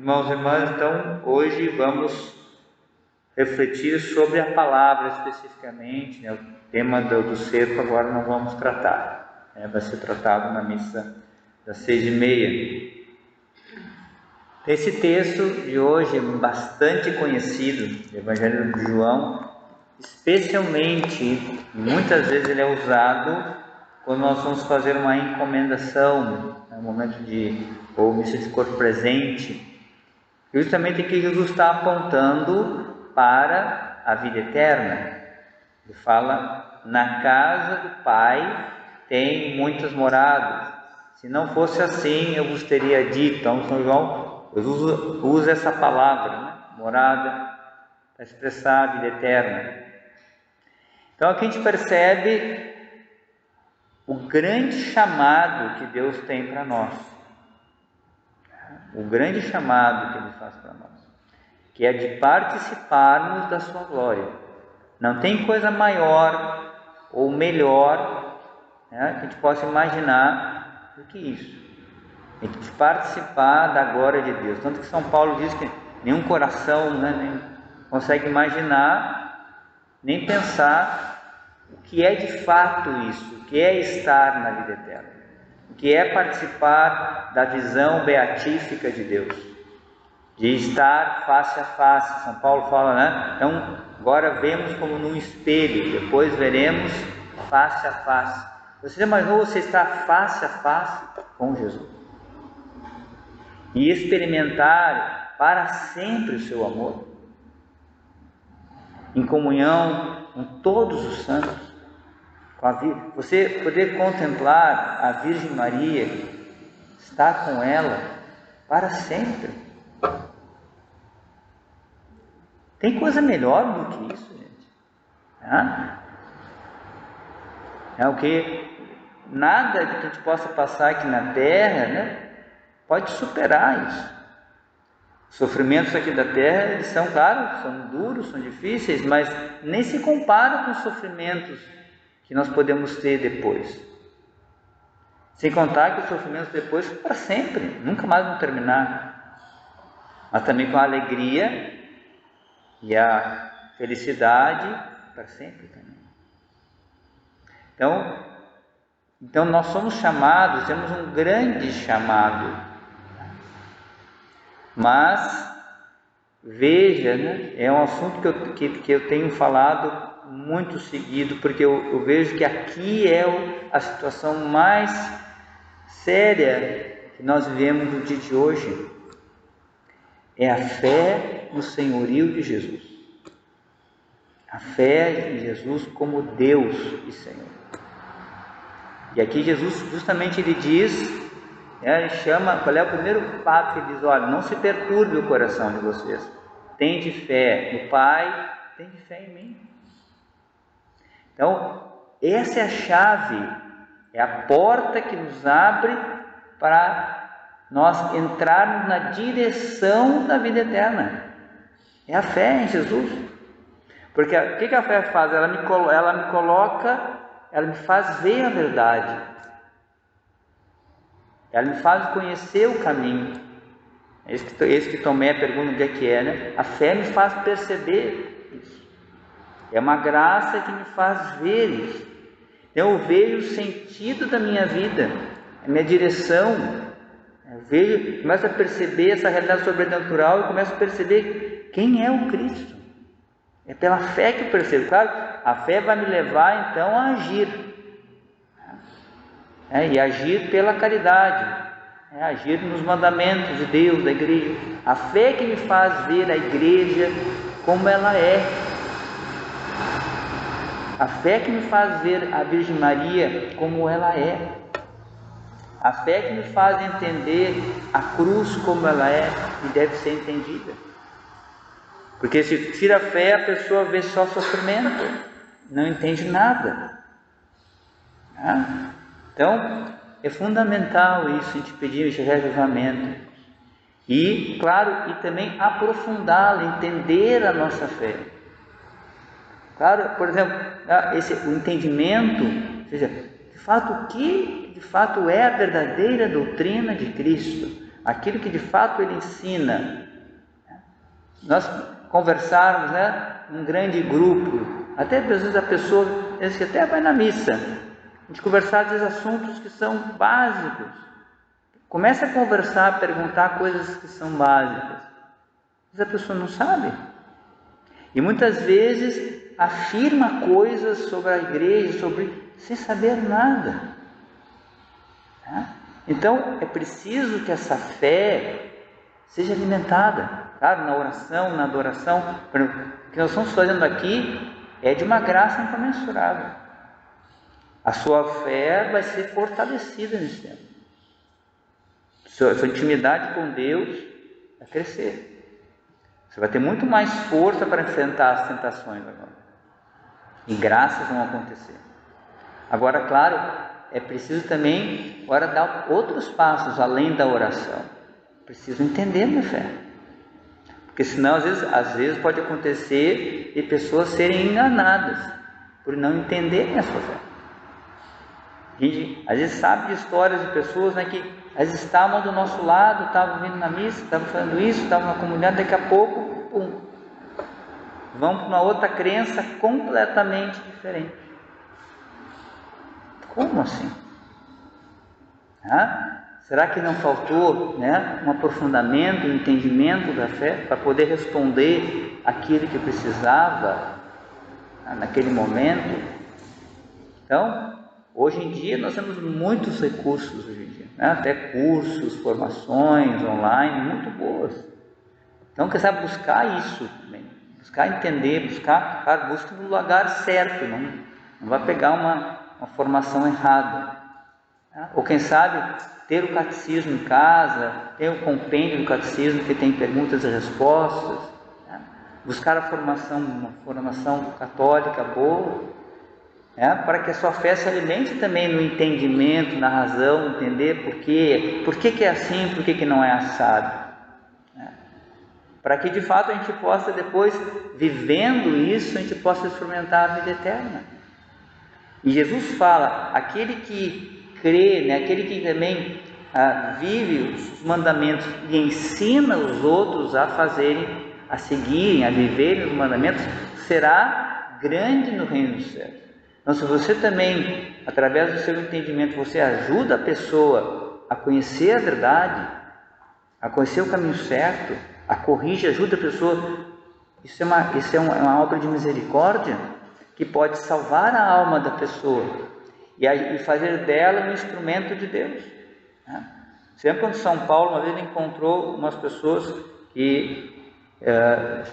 Irmãos e irmãs, então hoje vamos refletir sobre a palavra especificamente, né? O tema do cerco agora não vamos tratar, vai ser tratado na missa das 6h30. Esse texto de hoje é bastante conhecido, do Evangelho de João, especialmente, muitas vezes ele é usado quando nós vamos fazer uma encomendação, no momento ou missa de corpo presente, justamente que Jesus está apontando para a vida eterna. Ele fala: na casa do Pai tem muitas moradas, se não fosse assim eu vos teria dito. Então São João usa essa palavra, né? Morada, para expressar a vida eterna. Então aqui a gente percebe o grande chamado que Deus tem para nós, o grande chamado que Ele faz para nós, que é de participarmos da sua glória. Não tem coisa maior ou melhor, né, que a gente possa imaginar do que isso, a gente participar da glória de Deus. Tanto que São Paulo diz que nenhum coração, nem consegue imaginar, nem pensar o que é de fato isso, o que é estar na vida eterna, o que é participar da visão beatífica de Deus, de estar face a face. São Paulo fala, né? Então, agora vemos como num espelho, depois veremos face a face. Você já imaginou você estar face a face com Jesus e experimentar para sempre o seu amor, em comunhão com todos os santos, com você poder contemplar a Virgem Maria, estar com ela para sempre? Tem coisa melhor do que isso, gente? É o que nada que a gente possa passar aqui na Terra, né, pode superar isso. Os sofrimentos aqui da Terra, eles são, claro, são duros, são difíceis, mas nem se compara com os sofrimentos que nós podemos ter depois. Sem contar que os sofrimentos depois são para sempre, nunca mais vão terminar. Mas também com a alegria e a felicidade para sempre também. Então nós somos chamados, temos um grande chamado. Mas veja, né, é um assunto que eu tenho falado muito seguido, porque eu vejo que aqui é a situação mais séria que nós vivemos no dia de hoje. É a fé no senhorio de Jesus, a fé em Jesus como Deus e Senhor. E aqui Jesus justamente ele diz, ele chama, qual é o primeiro passo que ele diz? Olha, não se perturbe o coração de vocês, tende fé no Pai, tende fé em mim. Então essa é a chave, é a porta que nos abre para nós entrarmos na direção da vida eterna. É a fé em Jesus. Porque o que a fé faz? Ela me coloca, ela me faz ver a verdade, ela me faz conhecer o caminho. Esse que Tomé pergunta onde é que é, né? A fé me faz perceber isso, é uma graça que me faz ver isso. Então eu vejo o sentido da minha vida, a minha direção. Começo a perceber essa realidade sobrenatural e começo a perceber quem é o Cristo. É pela fé que eu percebo. Claro, a fé vai me levar então a agir, e agir pela caridade, agir nos mandamentos de Deus, da igreja. A fé que me faz ver a igreja como ela é, a fé que me faz ver a Virgem Maria como ela é, a fé que me faz entender a cruz como ela é e deve ser entendida. Porque se tira a fé, a pessoa vê só sofrimento, não entende nada. Então é fundamental isso, a gente pedir esse reavivamento. E, claro, e também aprofundá-la, entender a nossa fé. Claro, por exemplo, o entendimento, ou seja, de fato, o que de fato é a verdadeira doutrina de Cristo, aquilo que de fato ele ensina. Nós conversarmos, né, num grande grupo, até às vezes a pessoa até vai na missa, a gente conversar às vezes assuntos que são básicos. Começa a conversar, perguntar coisas que são básicas. Mas a pessoa não sabe. E muitas vezes afirma coisas sobre a igreja, sem saber nada. Tá? Então é preciso que essa fé seja alimentada, claro, na oração, na adoração. O que nós estamos fazendo aqui é de uma graça incomensurável. A sua fé vai ser fortalecida nesse tempo. Sua intimidade com Deus vai crescer. Você vai ter muito mais força para enfrentar as tentações agora. E graças vão acontecer. Agora, claro, é preciso também agora dar outros passos além da oração. Preciso entender a minha fé. Porque senão, às vezes pode acontecer de pessoas serem enganadas por não entenderem a sua fé. A gente às vezes sabe de histórias de pessoas, né, que às vezes estavam do nosso lado, estavam vindo na missa, estavam fazendo isso, estavam na comunidade, daqui a pouco, pum, vão para uma outra crença completamente diferente. Como assim? Será que não faltou, né, um aprofundamento, um entendimento da fé para poder responder aquilo que precisava naquele momento? Então, hoje em dia nós temos muitos recursos, hoje em dia, né? Até cursos, formações online muito boas. Então, quem sabe buscar isso também, buscar entender, busque no lugar certo, não vai pegar uma formação errada. Tá? Ou quem sabe ter o catecismo em casa, ter o compêndio do catecismo que tem perguntas e respostas, tá? Buscar uma formação católica boa, para que a sua fé se alimente também no entendimento, na razão, entender por que é assim, por que não é assado. Para que de fato a gente possa depois, vivendo isso, a gente possa experimentar a vida eterna. E Jesus fala, aquele que crê, né, aquele que também vive os mandamentos e ensina os outros a fazerem, a seguirem, a viverem os mandamentos, será grande no reino dos céus. Então, se você também, através do seu entendimento, você ajuda a pessoa a conhecer a verdade, a conhecer o caminho certo, a corrige, ajuda a pessoa, isso é uma obra de misericórdia que pode salvar a alma da pessoa e fazer dela um instrumento de Deus. Sempre quando São Paulo uma vez encontrou umas pessoas que,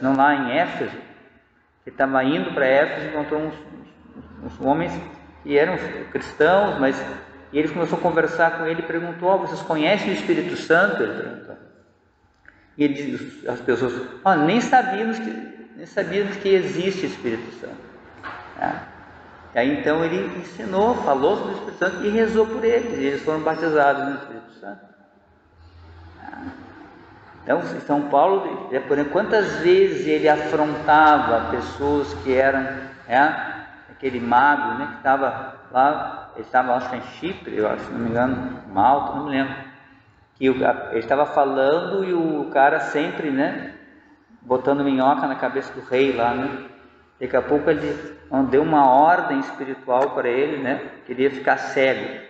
não lá em Éfeso, que estava indo para Éfeso, encontrou uns homens que eram cristãos, mas e ele começou a conversar com ele e perguntou: vocês conhecem o Espírito Santo? Ele perguntou. E ele disse, as pessoas: nem sabíamos que existe Espírito Santo. E aí então ele ensinou, falou sobre o Espírito Santo e rezou por eles, e eles foram batizados no Espírito Santo. Então São Paulo, quantas vezes ele afrontava pessoas que eram aquele mago, né, que estava lá, ele estava acho que em Chipre, eu acho, se não me engano, Malta, não me lembro, que ele estava falando e o cara sempre, né, botando minhoca na cabeça do rei lá, né. Daqui a pouco ele deu uma ordem espiritual para ele, né? Queria ficar cego.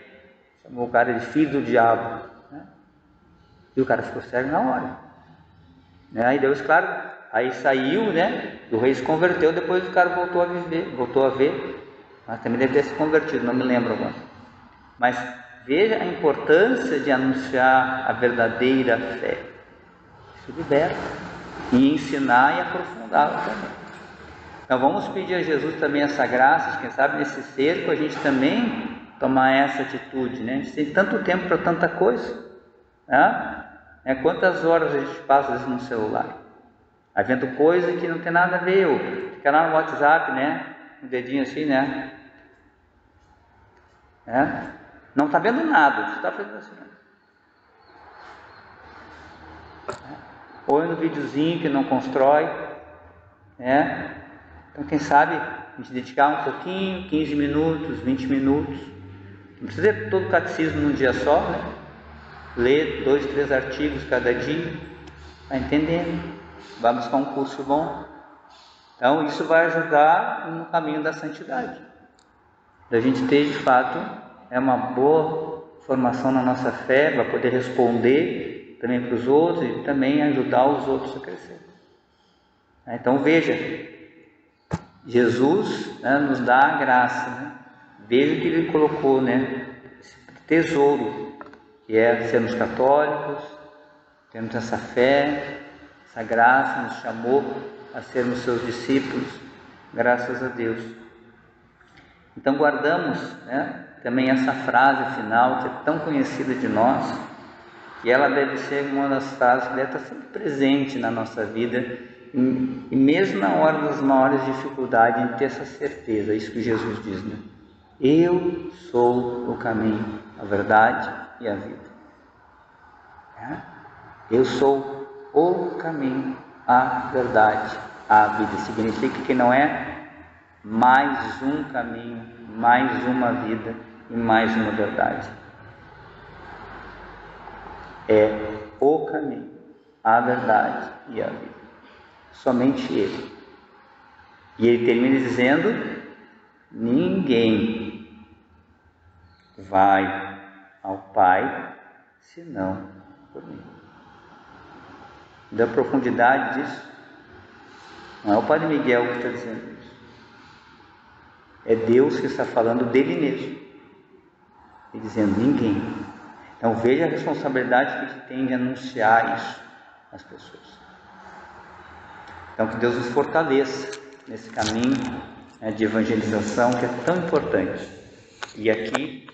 Chamou o cara de filho do diabo, né? E o cara ficou cego na hora. Aí Deus, claro, aí saiu, né? O rei se converteu, depois o cara voltou a ver, mas também deve ter se convertido, não me lembro agora. Mas veja a importância de anunciar a verdadeira fé. Isso liberta. E ensinar e aprofundá-la também. Então vamos pedir a Jesus também essa graça, quem sabe nesse cerco a gente também tomar essa atitude, né? A gente tem tanto tempo para tanta coisa, né? Quantas horas a gente passa às vezes no celular, vendo coisa que não tem nada a ver, fica lá no WhatsApp, né? Um dedinho assim, né? Não está vendo nada, você está fazendo assim, ou no videozinho que não constrói, Então, quem sabe a gente dedicar um pouquinho, 15 minutos, 20 minutos. Não precisa ter todo o catecismo num dia só, né? lê 2, 3 artigos cada dia, vai entendendo, vai buscar um curso bom. Então isso vai ajudar no caminho da santidade, da gente ter de fato uma boa formação na nossa fé, para poder responder também para os outros e também ajudar os outros a crescer. Então veja, Jesus, né, nos dá a graça, né? Veja que Ele colocou, né, esse tesouro, que é sermos católicos, temos essa fé, essa graça, nos chamou a sermos seus discípulos, graças a Deus. Então guardamos, né, também essa frase final, que é tão conhecida de nós, que ela deve ser uma das frases que deve estar sempre presente na nossa vida, e mesmo na hora das maiores dificuldades, em ter essa certeza, isso que Jesus diz, né? Eu sou o caminho, a verdade e a vida. Eu sou o caminho, a verdade, a vida. Significa que não é mais um caminho, mais uma vida e mais uma verdade. É o caminho, a verdade e a vida. Somente Ele. E Ele termina dizendo: ninguém vai ao Pai senão por mim. Da profundidade disso, não é o Padre Miguel que está dizendo isso. É Deus que está falando dele mesmo. E dizendo: ninguém. Então veja a responsabilidade que a gente tem de anunciar isso às pessoas. Então que Deus nos fortaleça nesse caminho, né, de evangelização, que é tão importante. E aqui,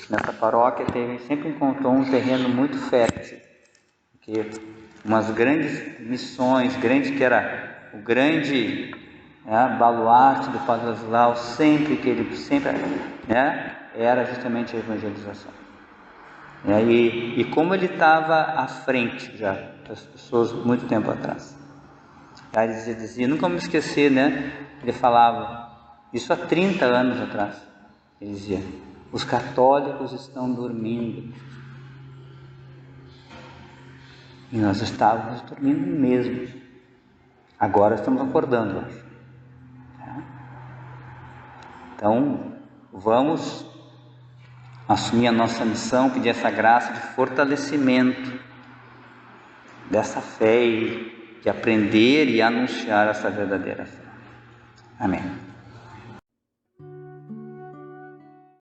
nessa paróquia, sempre encontrou um terreno muito fértil, porque umas grandes missões, que era o grande baluarte do Padre Ladislau, era justamente a evangelização. E como ele estava à frente já das pessoas muito tempo atrás. Ele dizia, nunca me esquecer, né? Ele falava, isso há 30 anos atrás. Ele dizia: os católicos estão dormindo. E nós estávamos dormindo mesmo. Agora estamos acordando, eu acho. Então, vamos assumir a nossa missão, pedir essa graça de fortalecimento dessa fé e de aprender e anunciar essa verdadeira fé. Amém.